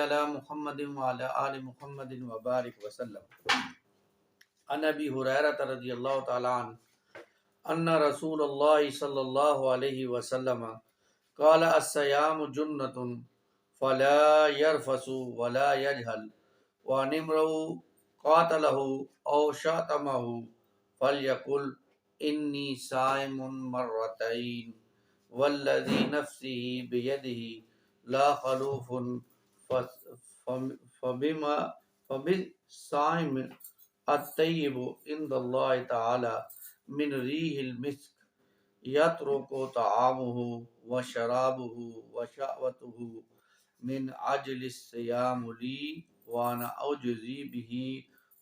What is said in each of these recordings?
علی محمد وعلی آل محمد وبارک وسلم۔ عن ابی ہریرہ رضی اللہ تعالی عنہ ان رسول اللہ صلی اللہ علیہ وسلم قال الصیام جنۃ فلا يرفث ولا يجهل وعن امرؤ قاتله او شاتمه فليقل انی صائم مرتين والذی نفسی بیدہ لا خلوف فبالصائم الطیب عند اللہ تعالی من ریح المسک یترک طعامہ وشرابہ وشہوتہ من اجل الصیام لی وانا اوجزی بہ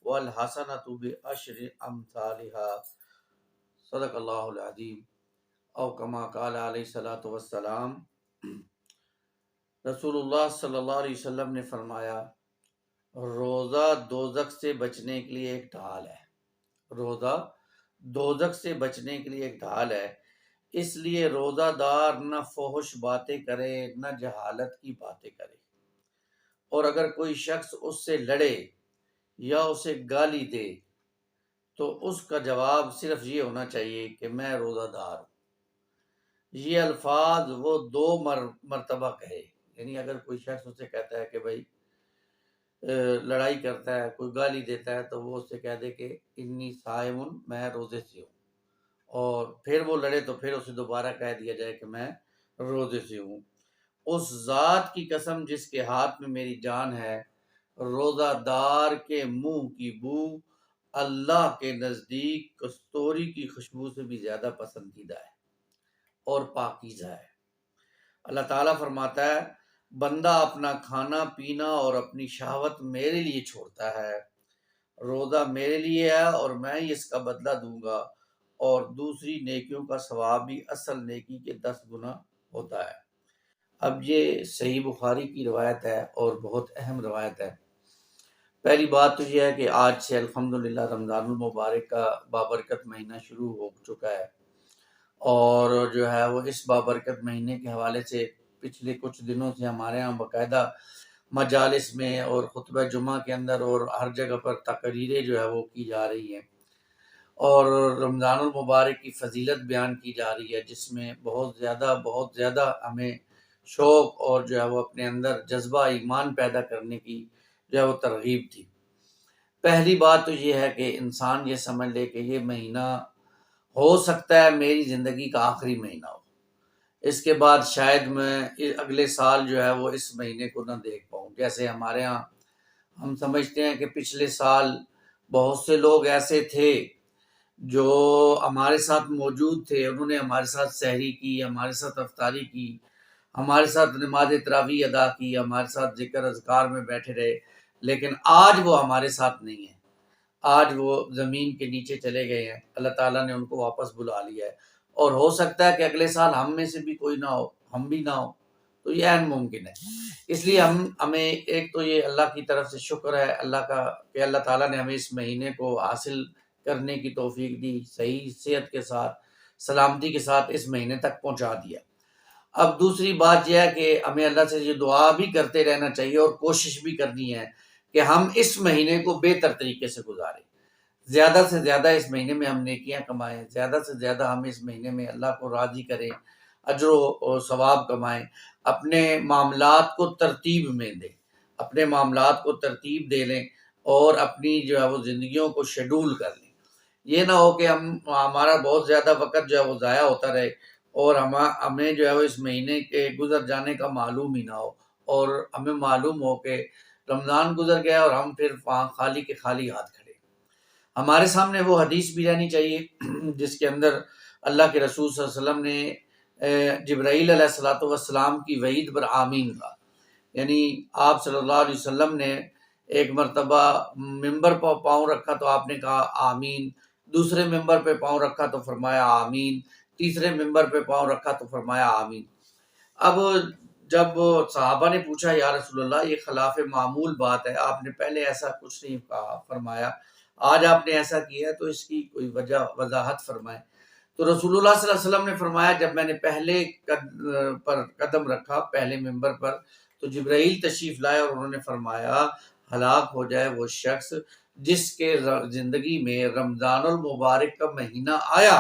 والحسنۃ بعشر امثالها صدق اللہ العظیم او کما قال علیہ الصلوۃ والسلام۔ رسول اللہ صلی اللہ علیہ وسلم نے فرمایا، روزہ دوزخ سے بچنے کے لیے ایک ڈھال ہے۔ روزہ دوزخ سے بچنے کے لیے ایک ڈھال ہے، اس لیے روزہ دار نہ فحش باتیں کرے نہ جہالت کی باتیں کرے، اور اگر کوئی شخص اس سے لڑے یا اسے گالی دے تو اس کا جواب صرف یہ ہونا چاہیے کہ میں روزہ دار ہوں۔ یہ الفاظ وہ 2 مرتبہ کہے، یعنی اگر کوئی شخص اسے کہتا ہے کہ بھائی لڑائی کرتا ہے، کوئی گالی دیتا ہے، تو وہ اس سے کہہ دے کہ انی صائم، میں روزے سے ہوں، اور پھر وہ لڑے تو پھر اسے دوبارہ کہہ دیا جائے کہ میں روزے سے ہوں۔ اس ذات کی قسم جس کے ہاتھ میں میری جان ہے، روزہ دار کے منہ کی بو اللہ کے نزدیک کستوری کی خوشبو سے بھی زیادہ پسندیدہ ہے اور پاکیزہ ہے۔ اللہ تعالیٰ فرماتا ہے، بندہ اپنا کھانا پینا اور اپنی شہوت میرے لیے چھوڑتا ہے، روزہ میرے لیے ہے اور میں ہی اس کا بدلہ دوں گا، اور دوسری نیکیوں کا ثواب بھی اصل نیکی کے 10 گنا ہوتا ہے۔ اب یہ صحیح بخاری کی روایت ہے اور بہت اہم روایت ہے۔ پہلی بات تو یہ ہے کہ آج سے الحمدللہ رمضان المبارک کا بابرکت مہینہ شروع ہو چکا ہے، اور جو ہے وہ اس بابرکت مہینے کے حوالے سے پچھلے کچھ دنوں سے ہمارے ہاں باقاعدہ مجالس میں اور خطبہ جمعہ کے اندر اور ہر جگہ پر تقریریں جو ہے وہ کی جا رہی ہیں، اور رمضان المبارک کی فضیلت بیان کی جا رہی ہے، جس میں بہت زیادہ ہمیں شوق اور جو ہے وہ اپنے اندر جذبہ ایمان پیدا کرنے کی جو ہے وہ ترغیب تھی۔ پہلی بات تو یہ ہے کہ انسان یہ سمجھ لے کہ یہ مہینہ ہو سکتا ہے میری زندگی کا آخری مہینہ ہو، اس کے بعد شاید میں اگلے سال جو ہے وہ اس مہینے کو نہ دیکھ پاؤں۔ جیسے ہمارے ہاں ہم سمجھتے ہیں کہ پچھلے سال بہت سے لوگ ایسے تھے جو ہمارے ساتھ موجود تھے، انہوں نے ہمارے ساتھ سحری کی، ہمارے ساتھ افطاری کی، ہمارے ساتھ نماز تراویح ادا کی، ہمارے ساتھ ذکر اذکار میں بیٹھے رہے، لیکن آج وہ ہمارے ساتھ نہیں ہیں، آج وہ زمین کے نیچے چلے گئے ہیں، اللہ تعالیٰ نے ان کو واپس بلا لیا ہے، اور ہو سکتا ہے کہ اگلے سال ہم میں سے بھی کوئی نہ ہو، ہم بھی نہ ہو، تو یہ عین ممکن ہے۔ اس لیے ہمیں ایک تو یہ اللہ کی طرف سے شکر ہے اللہ کا کہ اللہ تعالیٰ نے ہمیں اس مہینے کو حاصل کرنے کی توفیق دی، صحیح صحت کے ساتھ سلامتی کے ساتھ اس مہینے تک پہنچا دیا۔ اب دوسری بات یہ ہے کہ ہمیں اللہ سے یہ دعا بھی کرتے رہنا چاہیے اور کوشش بھی کرنی ہے کہ ہم اس مہینے کو بہتر طریقے سے گزاریں، زیادہ سے زیادہ اس مہینے میں ہم نیکیاں کمائیں، زیادہ سے زیادہ ہم اس مہینے میں اللہ کو راضی کریں، اجر و ثواب کمائیں، اپنے معاملات کو ترتیب میں دیں، اپنے معاملات کو ترتیب دے لیں اور اپنی جو ہے وہ زندگیوں کو شیڈول کر لیں۔ یہ نہ ہو کہ ہمارا بہت زیادہ وقت جو ہے وہ ضائع ہوتا رہے اور ہمیں جو ہے وہ اس مہینے کے گزر جانے کا معلوم ہی نہ ہو، اور ہمیں معلوم ہو کہ رمضان گزر گیا اور ہم پھر وہاں خالی کے خالی ہاتھ کھڑے۔ ہمارے سامنے وہ حدیث بھی رہنی چاہیے جس کے اندر اللہ کے رسول صلی اللہ علیہ وسلم نے جبرائیل علیہ السلام کی وعید پر آمین کہا، یعنی آپ صلی اللہ علیہ وسلم نے ایک مرتبہ ممبر پر پاؤں رکھا تو آپ نے کہا آمین، دوسرے ممبر پہ پاؤں رکھا تو فرمایا آمین، تیسرے ممبر پہ پاؤں رکھا تو فرمایا آمین۔ اب جب صحابہ نے پوچھا یا رسول اللہ یہ خلاف معمول بات ہے، آپ نے پہلے ایسا کچھ نہیں کہا، فرمایا آج آپ نے ایسا کیا ہے تو اس کی کوئی وجہ وضاحت فرمائیں۔ تو رسول اللہ صلی اللہ علیہ وسلم نے فرمایا جب میں نے پہلے پر قدم رکھا، پہلے ممبر پر، تو جبرائیل تشریف لائے اور انہوں نے فرمایا ہلاک ہو جائے وہ شخص جس کے زندگی میں رمضان المبارک کا مہینہ آیا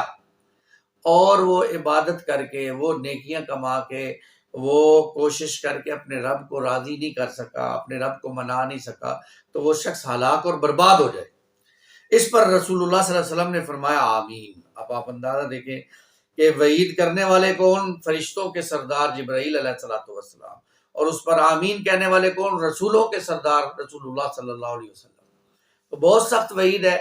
اور وہ عبادت کر کے وہ نیکیاں کما کے وہ کوشش کر کے اپنے رب کو راضی نہیں کر سکا، اپنے رب کو منا نہیں سکا، تو وہ شخص ہلاک اور برباد ہو جائے۔ اس پر رسول اللہ صلی اللہ علیہ وسلم نے فرمایا آمین۔ اب آپ اندازہ دیکھیں کہ وعید کرنے والے کون؟ فرشتوں کے سردار جبرائیل علیہ الصلوۃ والسلام، اور اس پر آمین کہنے والے کون؟ رسولوں کے سردار رسول اللہ صلی اللہ علیہ وسلم۔ تو بہت سخت وعید ہے،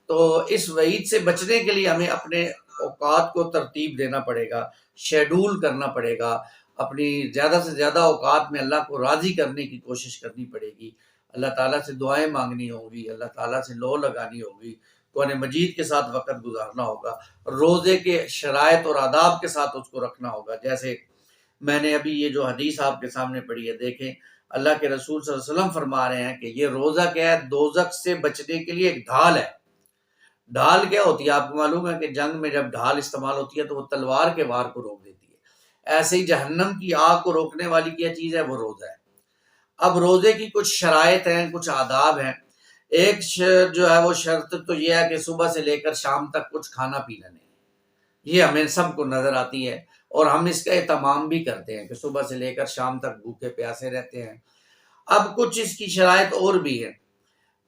تو اس وعید سے بچنے کے لیے ہمیں اپنے اوقات کو ترتیب دینا پڑے گا، شیڈول کرنا پڑے گا، اپنی زیادہ سے زیادہ اوقات میں اللہ کو راضی کرنے کی کوشش کرنی پڑے گی، اللہ تعالیٰ سے دعائیں مانگنی ہوگی، اللہ تعالیٰ سے لو لگانی ہوگی، قرآن مجید کے ساتھ وقت گزارنا ہوگا، روزے کے شرائط اور آداب کے ساتھ اس کو رکھنا ہوگا۔ جیسے میں نے ابھی یہ جو حدیث آپ کے سامنے پڑھی ہے، دیکھیں اللہ کے رسول صلی اللہ علیہ وسلم فرما رہے ہیں کہ یہ روزہ کیا ہے؟ دوزخ سے بچنے کے لیے ایک ڈھال ہے۔ ڈھال کیا ہوتی ہے؟ آپ کو معلوم ہے کہ جنگ میں جب ڈھال استعمال ہوتی ہے تو وہ تلوار کے وار کو روک دیتی ہے، ایسے ہی جہنم کی آگ کو روکنے والی کیا چیز ہے؟ وہ روزہ ہے۔ اب روزے کی کچھ شرائط ہیں، کچھ آداب ہیں۔ ایک جو ہے وہ شرط تو یہ ہے کہ صبح سے لے کر شام تک کچھ کھانا پینا نہیں، یہ ہمیں سب کو نظر آتی ہے اور ہم اس کا اہتمام بھی کرتے ہیں کہ صبح سے لے کر شام تک بھوکے پیاسے رہتے ہیں۔ اب کچھ اس کی شرائط اور بھی ہے۔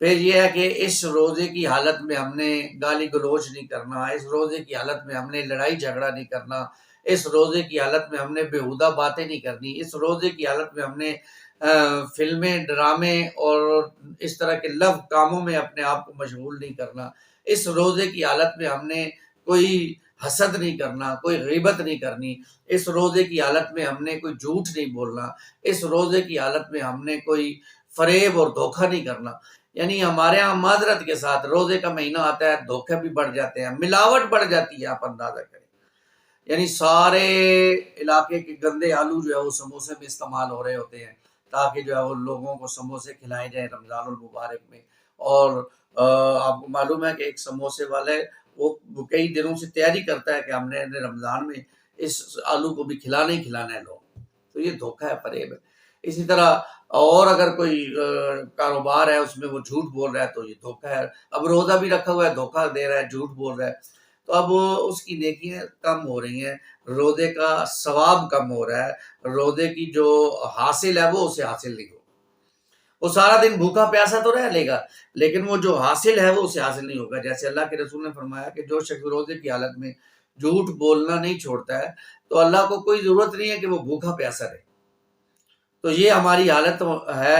پھر یہ ہے کہ اس روزے کی حالت میں ہم نے گالی گلوچ نہیں کرنا، اس روزے کی حالت میں ہم نے لڑائی جھگڑا نہیں کرنا، اس روزے کی حالت میں ہم نے بیہودہ باتیں نہیں کرنی، اس روزے کی حالت میں ہم نے فلمیں، ڈرامے اور اس طرح کے لو کاموں میں اپنے آپ کو مشغول نہیں کرنا، اس روزے کی حالت میں ہم نے کوئی حسد نہیں کرنا، کوئی غیبت نہیں کرنی، اس روزے کی حالت میں ہم نے کوئی جھوٹ نہیں بولنا، اس روزے کی حالت میں ہم نے کوئی فریب اور دھوکہ نہیں کرنا۔ یعنی ہمارے ہاں معذرت کے ساتھ روزے کا مہینہ آتا ہے، دھوکے بھی بڑھ جاتے ہیں، ملاوٹ بڑھ جاتی ہے، آپ اندازہ کریں۔ یعنی سارے علاقے کے گندے آلو جو ہے وہ سموسے میں استعمال ہو رہے ہوتے ہیں تاکہ جو ہے وہ لوگوں کو سموسے کھلائے جائیں رمضان المبارک میں۔ اور آپ کو معلوم ہے کہ ایک سموسے والے وہ کئی دنوں سے تیاری کرتا ہے کہ ہم نے رمضان میں اس آلو کو بھی کھلانا ہی کھلانا ہے لوگ، تو یہ دھوکہ ہے، فریب ہے۔ اسی طرح اور اگر کوئی کاروبار ہے اس میں وہ جھوٹ بول رہا ہے تو یہ دھوکہ ہے۔ اب روزہ بھی رکھا ہوا ہے، دھوکہ دے رہا ہے، جھوٹ بول رہا ہے، تو اب اس کی نیکیاں کم ہو رہی ہیں، روزے کا ثواب کم ہو رہا ہے، روزے کی جو حاصل ہے وہ اسے حاصل نہیں ہوگا۔ وہ سارا دن بھوکا پیاسا تو رہ لے گا لیکن وہ جو حاصل ہے وہ اسے حاصل نہیں ہوگا۔ جیسے اللہ کے رسول نے فرمایا کہ جو شخص روزے کی حالت میں جھوٹ بولنا نہیں چھوڑتا ہے تو اللہ کو کوئی ضرورت نہیں ہے کہ وہ بھوکا پیاسا رہے۔ تو یہ ہماری حالت ہے،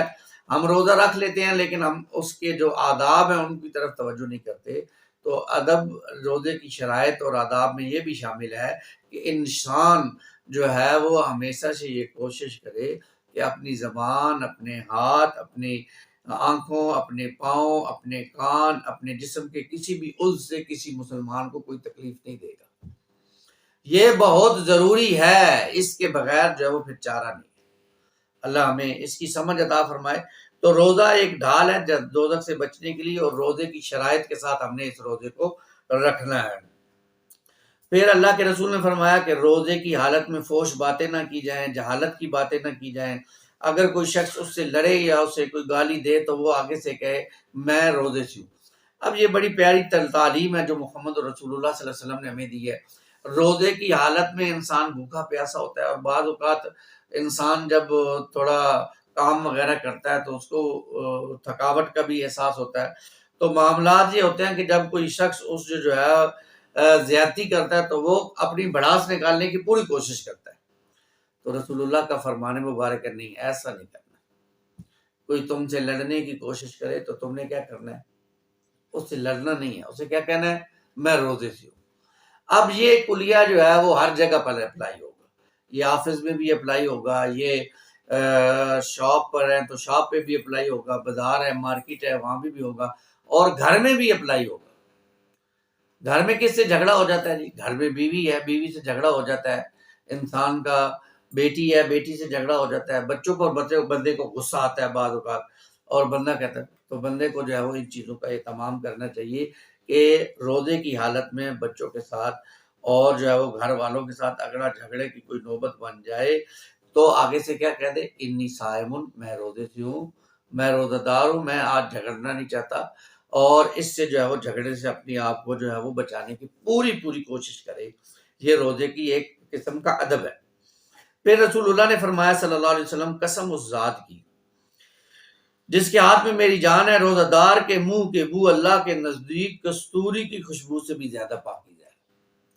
ہم روزہ رکھ لیتے ہیں لیکن ہم اس کے جو آداب ہیں ان کی طرف توجہ نہیں کرتے۔ تو ادب روزے کی شرائط اور آداب میں یہ بھی شامل ہے کہ انسان جو ہے وہ ہمیشہ سے یہ کوشش کرے کہ اپنی زبان، اپنے ہاتھ، اپنی آنکھوں، اپنے پاؤں، اپنے کان، اپنے جسم کے کسی بھی عضو سے کسی مسلمان کو کوئی تکلیف نہیں دے گا۔ یہ بہت ضروری ہے، اس کے بغیر جو ہے وہ پھر چارہ نہیں۔ اللہ ہمیں اس کی سمجھ عطا فرمائے۔ تو روزہ ایک ڈھال ہے دوزخ سے بچنے کے لیے، اور روزے کی شرائط کے ساتھ ہم نے اس روزے کو رکھنا ہے۔ پھر اللہ کے رسول نے فرمایا کہ روزے کی حالت میں فحش باتیں نہ کی جائیں، جہالت کی باتیں نہ کی جائیں۔ اگر کوئی شخص اس سے لڑے یا اسے کوئی گالی دے تو وہ آگے سے کہے میں روزے سے ہوں۔ اب یہ بڑی پیاری تعلیم ہے جو محمد رسول اللہ صلی اللہ علیہ وسلم نے ہمیں دی ہے۔ روزے کی حالت میں انسان بھوکا پیاسا ہوتا ہے، اور بعض اوقات انسان جب تھوڑا کام وغیرہ کرتا ہے تو اس کو تھکاوٹ کا بھی احساس ہوتا ہے۔ تو معاملات یہ ہوتے ہیں کہ جب کوئی شخص اس جو ہے زیادتی کرتا ہے تو وہ اپنی بھڑاس نکالنے کی پوری کوشش کرتا ہے۔ تو رسول اللہ کا فرمان مبارک ہے نہیں، ایسا نہیں کرنا۔ کوئی تم سے لڑنے کی کوشش کرے تو تم نے کیا کرنا ہے؟ اس سے لڑنا نہیں ہے، اسے کیا کہنا ہے؟ میں روزے سے ہوں۔ اب یہ کلیہ جو ہے وہ ہر جگہ پر اپلائی ہوگا، یہ آفس میں بھی اپلائی ہوگا، یہ شاپ پر ہے تو شاپ پہ بھی اپلائی ہوگا، بازار ہے، مارکیٹ ہے، وہاں بھی ہوگا، اور گھر میں بھی اپلائی ہوگا۔ گھر میں کس سے جھگڑا ہو جاتا ہے جی؟ گھر میں بیوی ہے، بیوی سے جھگڑا ہو جاتا ہے، انسان کا بیٹی ہے، بیٹی سے جھگڑا ہو جاتا ہے، بچوں پر بندے کو غصہ آتا ہے بعض اوقات، اور بندہ کہتا ہے، تو بندے کو جو ہے وہ ان چیزوں کا اہتمام کرنا چاہیے کہ روزے کی حالت میں بچوں کے ساتھ اور جو ہے وہ گھر والوں کے ساتھ اگر جھگڑے کی کوئی نوبت بن جائے تو آگے سے کیا کہہ دے، انی صائم، میں روزے سے ہوں، میں روزہ دار ہوں، میں آج جھگڑنا نہیں چاہتا، اور اس سے جو ہے وہ جھگڑے سے اپنے آپ کو جو ہے وہ بچانے کی پوری کوشش کرے۔ یہ روزے کی ایک قسم کا ادب ہے۔ پھر رسول اللہ نے فرمایا صلی اللہ علیہ وسلم، قسم اس ذات کی جس کے ہاتھ میں میری جان ہے، روزہ دار کے منہ کے بو اللہ کے نزدیک کستوری کی خوشبو سے بھی زیادہ پاکیزہ ہے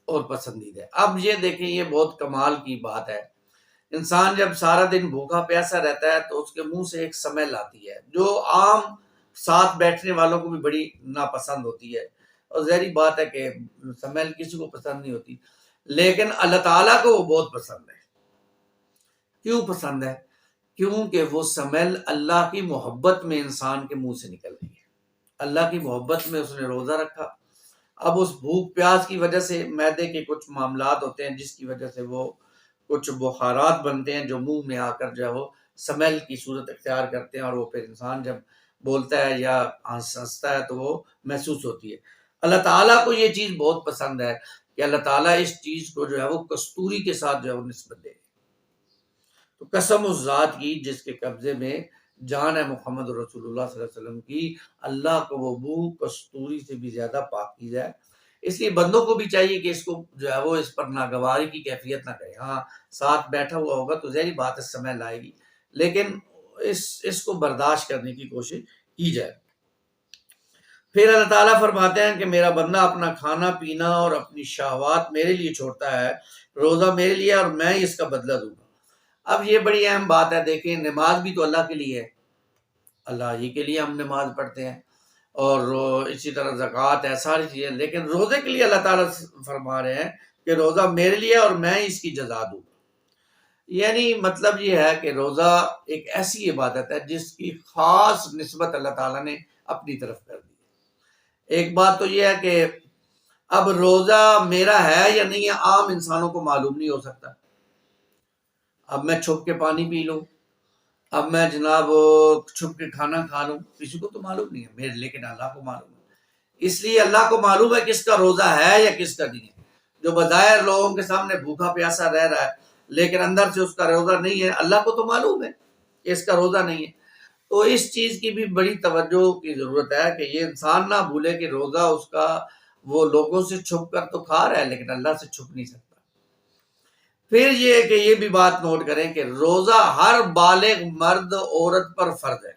اور پسندیدہ ہے۔ اب یہ دیکھیں، یہ بہت کمال کی بات ہے۔ انسان جب سارا دن بھوکا پیاسا رہتا ہے تو اس کے منہ سے ایک سمیل آتی ہے جو عام ساتھ بیٹھنے والوں کو بھی بڑی ناپسند ہوتی ہے، اور ظاہری بات ہے کہ سمیل کسی کو پسند نہیں ہوتی، لیکن اللہ تعالیٰ کو وہ بہت پسند ہے۔ کیوں پسند ہے؟ کیونکہ وہ سمیل اللہ کی محبت میں انسان کے منہ سے نکل رہی ہے۔ اللہ کی محبت میں اس نے روزہ رکھا۔ اب اس بھوک پیاس کی وجہ سے معدے کے کچھ معاملات ہوتے ہیں جس کی وجہ سے وہ کچھ بخارات بنتے ہیں جو منہ میں آ کر جو ہے وہ سمیل کی صورت اختیار کرتے ہیں، اور وہ پھر انسان جب بولتا ہے یا ہنستا ہے تو وہ محسوس ہوتی ہے۔ اللہ تعالیٰ کو یہ چیز بہت پسند ہے کہ اللہ تعالیٰ اس چیز کو جو ہے وہ کستوری کے ساتھ جو ہے وہ نسبت دے۔ تو قسم اس ذات کی جس کے قبضے میں جان ہے محمد رسول اللہ صلی اللہ علیہ وسلم کی، اللہ کو وہ بو کستوری سے بھی زیادہ پاکیزہ ہے۔ اس لیے بندوں کو بھی چاہیے کہ اس کو جو ہے وہ اس پر ناگواری کی کیفیت نہ کرے۔ ہاں ساتھ بیٹھا ہوا ہوگا تو ظاہری بات ہے سمے لائے گی، لیکن اس کو برداشت کرنے کی کوشش کی جائے۔ پھر اللہ تعالیٰ فرماتے ہیں کہ میرا بندہ اپنا کھانا پینا اور اپنی شہوات میرے لیے چھوڑتا ہے، روزہ میرے لیے اور میں اس کا بدلہ دوں گا۔ اب یہ بڑی اہم بات ہے۔ دیکھیں، نماز بھی تو اللہ کے لیے ہے، اللہ ہی کے لیے ہم نماز پڑھتے ہیں، اور اسی طرح زکوٰۃ ہے، ساری چیزیں، لیکن روزے کے لیے اللہ تعالیٰ فرما رہے ہیں کہ روزہ میرے لیے اور میں اس کی جزا دوں۔ یعنی مطلب یہ ہے کہ روزہ ایک ایسی عبادت ہے جس کی خاص نسبت اللہ تعالیٰ نے اپنی طرف کر دی۔ ایک بات تو یہ ہے کہ اب روزہ میرا ہے یا نہیں ہے عام انسانوں کو معلوم نہیں ہو سکتا۔ اب میں چھپ کے پانی پی لوں، اب میں جناب چھپ کے کھانا کھا لوں، کسی کو تو معلوم نہیں ہے میرے، لیکن اللہ کو معلوم ہے۔ اس لیے اللہ کو معلوم ہے کس کا روزہ ہے یا کس کا نہیں ہے۔ جو بظاہر لوگوں کے سامنے بھوکا پیاسا رہ رہا ہے لیکن اندر سے اس کا روزہ نہیں ہے، اللہ کو تو معلوم ہے کہ اس کا روزہ نہیں ہے۔ تو اس چیز کی بھی بڑی توجہ کی ضرورت ہے کہ یہ انسان نہ بھولے کہ روزہ اس کا وہ لوگوں سے چھپ کر تو کھا رہا ہے لیکن اللہ سے چھپ نہیں سکتا۔ پھر یہ کہ یہ بھی بات نوٹ کریں کہ روزہ ہر بالغ مرد عورت پر فرض ہے۔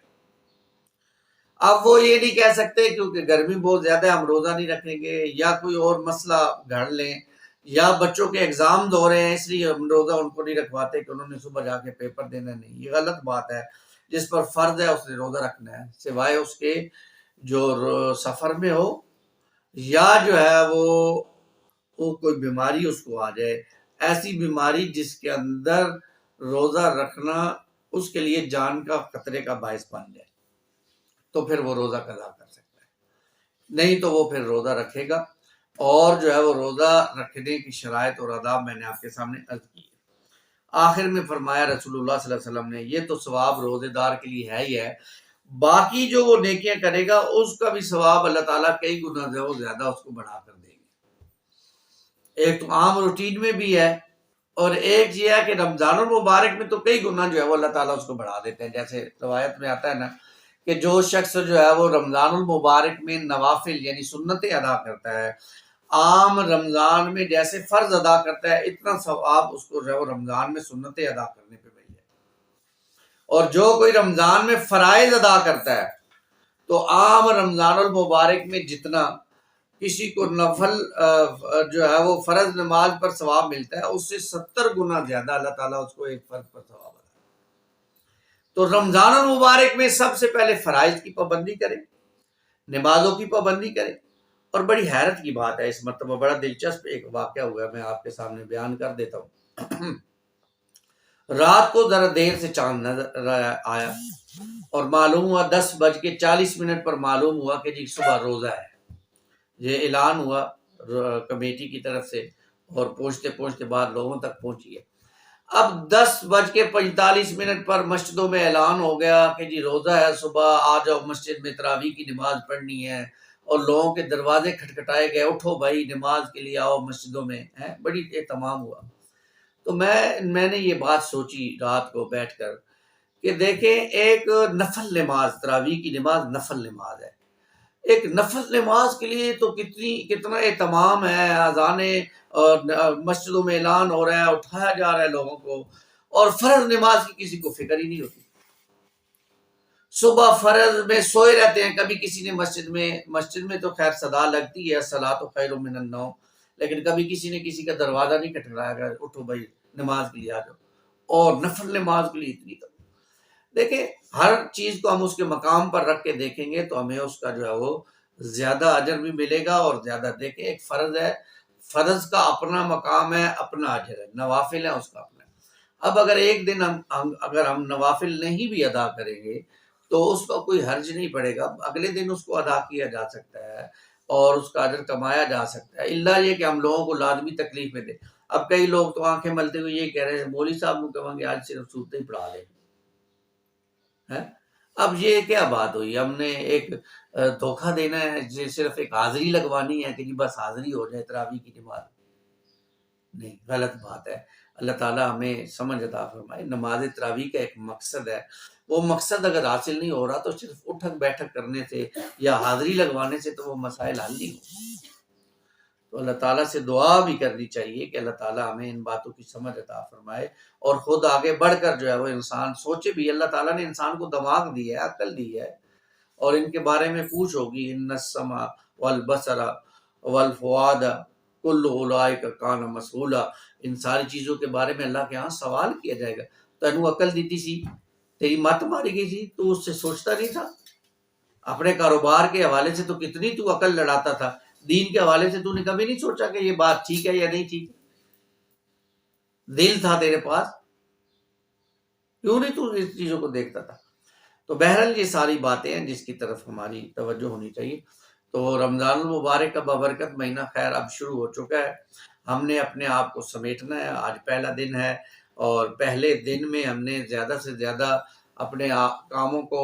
اب وہ یہ نہیں کہہ سکتے کیونکہ گرمی بہت زیادہ ہے ہم روزہ نہیں رکھیں گے، یا کوئی اور مسئلہ گھڑ لیں، یا بچوں کے ایگزام ہو رہے ہیں اس لیے ہم روزہ ان کو نہیں رکھواتے کہ انہوں نے صبح جا کے پیپر دینا۔ نہیں، یہ غلط بات ہے۔ جس پر فرض ہے اس نے روزہ رکھنا ہے، سوائے اس کے جو سفر میں ہو، یا جو ہے وہ کوئی بیماری اس کو آ جائے، ایسی بیماری جس کے اندر روزہ رکھنا اس کے لیے جان کا خطرے کا باعث بن جائے، تو پھر وہ روزہ قضا کر سکتا ہے، نہیں تو وہ پھر روزہ رکھے گا۔ اور جو ہے وہ روزہ رکھنے کی شرائط اور آداب میں نے آپ کے سامنے عرض کی ہے۔ آخر میں فرمایا رسول اللہ صلی اللہ علیہ وسلم نے، یہ تو ثواب روزے دار کے لیے ہے ہی ہے، باقی جو وہ نیکیاں کرے گا اس کا بھی ثواب اللہ تعالیٰ کئی گنا جو ہے وہ زیادہ اس کو بڑھا کر دے گی۔ ایک تو عام روٹین میں بھی ہے، اور ایک یہ ہے کہ رمضان المبارک میں تو کئی گنا جو ہے وہ اللہ تعالیٰ اس کو بڑھا دیتے ہیں۔ جیسے روایت میں آتا ہے نا کہ جو شخص جو ہے وہ رمضان المبارک میں نوافل یعنی سنتیں ادا کرتا ہے، عام رمضان میں جیسے فرض ادا کرتا ہے اتنا ثواب اس کو جو ہے وہ رمضان میں سنتیں ادا کرنے پہ مل جائے۔ اور جو کوئی رمضان میں فرائض ادا کرتا ہے تو عام رمضان المبارک میں جتنا کسی کو نفل جو ہے وہ فرض نماز پر ثواب ملتا ہے اس سے 70 گنا زیادہ اللہ تعالیٰ اس کو ایک فرض پر ثواب ادا۔ تو رمضان المبارک میں سب سے پہلے فرائض کی پابندی کریں، نمازوں کی پابندی کریں۔ اور بڑی حیرت کی بات ہے، اس مرتبہ بڑا دلچسپ ایک واقعہ ہوا ہے، میں آپ کے سامنے بیان کر دیتا ہوں۔ رات کو ذرا دیر سے چاند نظر آیا اور معلوم ہوا 10:40 پر معلوم ہوا کہ جی صبح روزہ ہے۔ یہ اعلان ہوا کمیٹی کی طرف سے، اور پہنچتے پہنچتے بعد لوگوں تک پہنچی ہے۔ اب 10:45 پر مسجدوں میں اعلان ہو گیا کہ جی روزہ ہے، صبح آ جاؤ مسجد میں تراویح کی نماز پڑھنی ہے، اور لوگوں کے دروازے کھٹکھٹائے گئے، اٹھو بھائی نماز کے لیے آؤ مسجدوں میں، بڑی اہتمام ہوا۔ تو میں نے یہ بات سوچی رات کو بیٹھ کر کہ دیکھیں ایک نفل نماز، تراویح کی نماز نفل نماز ہے، ایک نفل نماز کے لیے تو کتنا اہتمام ہے، اذانیں اور مسجدوں میں اعلان ہو رہا ہے، اٹھایا جا رہا ہے لوگوں کو، اور فرض نماز کی کسی کو فکر ہی نہیں ہوتی۔ صبح فرض میں سوئے رہتے ہیں، کبھی کسی نے مسجد میں تو خیر صدا لگتی ہے الصلاۃ خیر من النوم، لیکن کبھی کسی نے کسی کا دروازہ نہیں کھٹکھٹایا کہ اٹھو بھائی نماز کے لیے آ جاؤ، اور نفل نماز کے لیے اتنی تو دیکھیں ہر چیز کو ہم اس کے مقام پر رکھ کے دیکھیں گے تو ہمیں اس کا جو ہے وہ زیادہ اجر بھی ملے گا، اور زیادہ دیکھیں ایک فرض ہے، فرض کا اپنا مقام ہے، اپنا اجر ہے، نوافل ہے اس کا اپنا ہے۔ اب اگر ایک دن اگر ہم نوافل نہیں بھی ادا کریں گے تو اس کا کوئی حرج نہیں پڑے گا، اگلے دن اس کو ادا کیا جا سکتا ہے اور اس کا اجر کمایا جا سکتا ہے، الا یہ کہ ہم لوگوں کو لازمی تکلیف میں دیں۔ اب کئی لوگ تو آنکھیں ملتے ہوئے یہ کہہ رہے ہیں مولوی صاحب کو کہیں گے آج صرف صورتیں ہی پڑھا دیں۔ اب یہ کیا بات ہوئی، ہم نے ایک دھوکہ دینا ہے، صرف ایک حاضری لگوانی ہے کہ جی بس حاضری ہو جائے تراویح کی نماز؟ نہیں، غلط بات ہے۔ اللہ تعالیٰ ہمیں سمجھ عطا فرمائے۔ نماز تراویح کا ایک مقصد ہے، وہ مقصد اگر حاصل نہیں ہو رہا تو صرف اٹھک بیٹھک کرنے سے یا حاضری لگوانے سے تو وہ مسائل حل نہیں ہو۔ تو اللہ تعالیٰ سے دعا بھی کرنی چاہیے کہ اللہ تعالیٰ ہمیں ان باتوں کی سمجھ عطا فرمائے، اور خود آگے بڑھ کر جو ہے وہ انسان سوچے بھی۔ اللہ تعالیٰ نے انسان کو دماغ دی ہے، عقل دی ہے، اور ان کے بارے میں پوچھ ہوگی، ان السمع والبصر والفؤاد کل اولئک کان مسئولا، ان ساری چیزوں کے بارے میں اللہ کے ہاں سوال کیا جائے گا۔ تینوں عقل دیتی سی، تیری مت ماری گئی تھی، تو اس سے سوچتا نہیں تھا؟ اپنے کاروبار کے حوالے سے تو کتنی تو عقل لڑاتا تھا، دین کے حوالے سے تو نے کبھی نہیں سوچا کہ یہ بات ٹھیک ہے یا نہیں ٹھیک؟ دل تھا تیرے پاس، کیوں نہیں تو اس چیزوں کو دیکھتا تھا؟ تو بہرحال یہ ساری باتیں ہیں جس کی طرف ہماری توجہ ہونی چاہیے۔ تو رمضان المبارک کا بابرکت مہینہ خیر اب شروع ہو چکا ہے، ہم نے اپنے آپ کو سمیٹنا ہے۔ آج پہلا دن ہے، اور پہلے دن میں ہم نے زیادہ سے زیادہ اپنے کاموں کو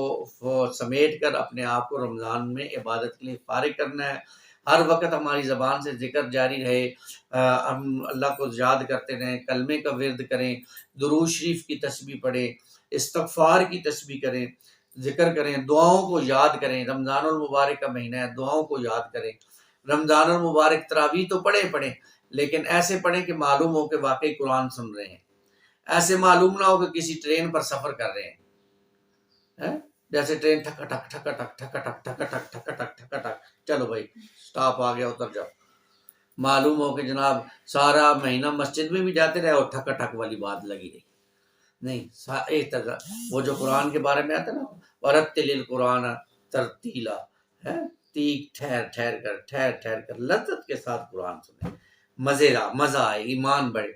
سمیٹ کر اپنے آپ کو رمضان میں عبادت کے لیے فارغ کرنا ہے۔ ہر وقت ہماری زبان سے ذکر جاری رہے، ہم اللہ کو یاد کرتے رہیں، کلمے کا ورد کریں، درود شریف کی تسبیح پڑھیں، استغفار کی تسبیح کریں، ذکر کریں، دعاؤں کو یاد کریں۔ رمضان المبارک کا مہینہ ہے، دعاؤں کو یاد کریں۔ رمضان المبارک تراویح تو پڑھیں لیکن ایسے پڑھیں کہ معلوم ہو کہ واقعی قرآن سن رہے ہیں، ایسے معلوم نہ ہو کہ کسی ٹرین پر سفر کر رہے ہیں، جیسے ٹرین ٹھکا ٹھک ٹھکا ٹھک ٹھکا ٹھک ٹھکا ٹھک ٹھکا ٹھک ٹھکا ٹھک، چلو بھائی سٹاپ آ گیا اتر جاؤ، معلوم ہو کہ جناب سارا مہینہ مسجد میں بھی جاتے رہے اور ٹھکا ٹھک والی بات لگی رہی۔ نہیں، ایک طرح وہ جو قرآن کے بارے میں آتا ہے نا، ورتل القرآن ترتیلا، ہے ٹھہر کر لذت کے ساتھ قرآن سنیں، مزہ آئے، ایمان بڑھے،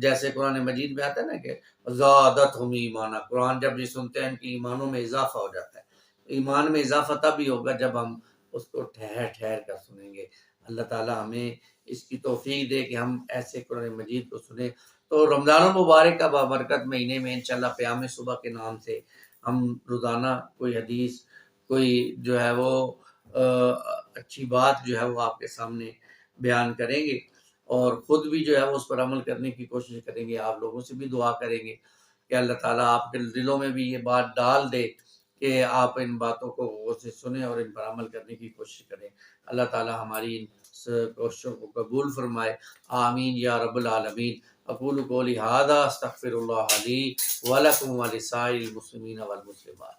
جیسے قرآن مجید میں آتا ہے نا کہ زادتہم ایمانا، قرآن جب یہ سنتے ہیں ان کی ایمانوں میں اضافہ ہو جاتا ہے۔ ایمان میں اضافہ تب ہی ہوگا جب ہم اس کو ٹھہر کر سنیں گے۔ اللہ تعالیٰ ہمیں اس کی توفیق دے کہ ہم ایسے قرآن مجید کو سنیں۔ تو رمضان المبارک کا بابرکت مہینے میں انشاءاللہ پیام صبح کے نام سے ہم روزانہ کوئی حدیث، کوئی جو ہے وہ اچھی بات جو ہے وہ آپ کے سامنے بیان کریں گے، اور خود بھی جو ہے وہ اس پر عمل کرنے کی کوشش کریں گے۔ آپ لوگوں سے بھی دعا کریں گے کہ اللہ تعالیٰ آپ کے دلوں میں بھی یہ بات ڈال دے کہ آپ ان باتوں کو غور سے سنیں اور ان پر عمل کرنے کی کوشش کریں۔ اللہ تعالیٰ ہماری ان کوششوں کو قبول فرمائے، آمین یا رب العالمین۔ اقول قولی ھذا استغفر اللہ لی ولکم ولسائر المسلمین والمسلمات۔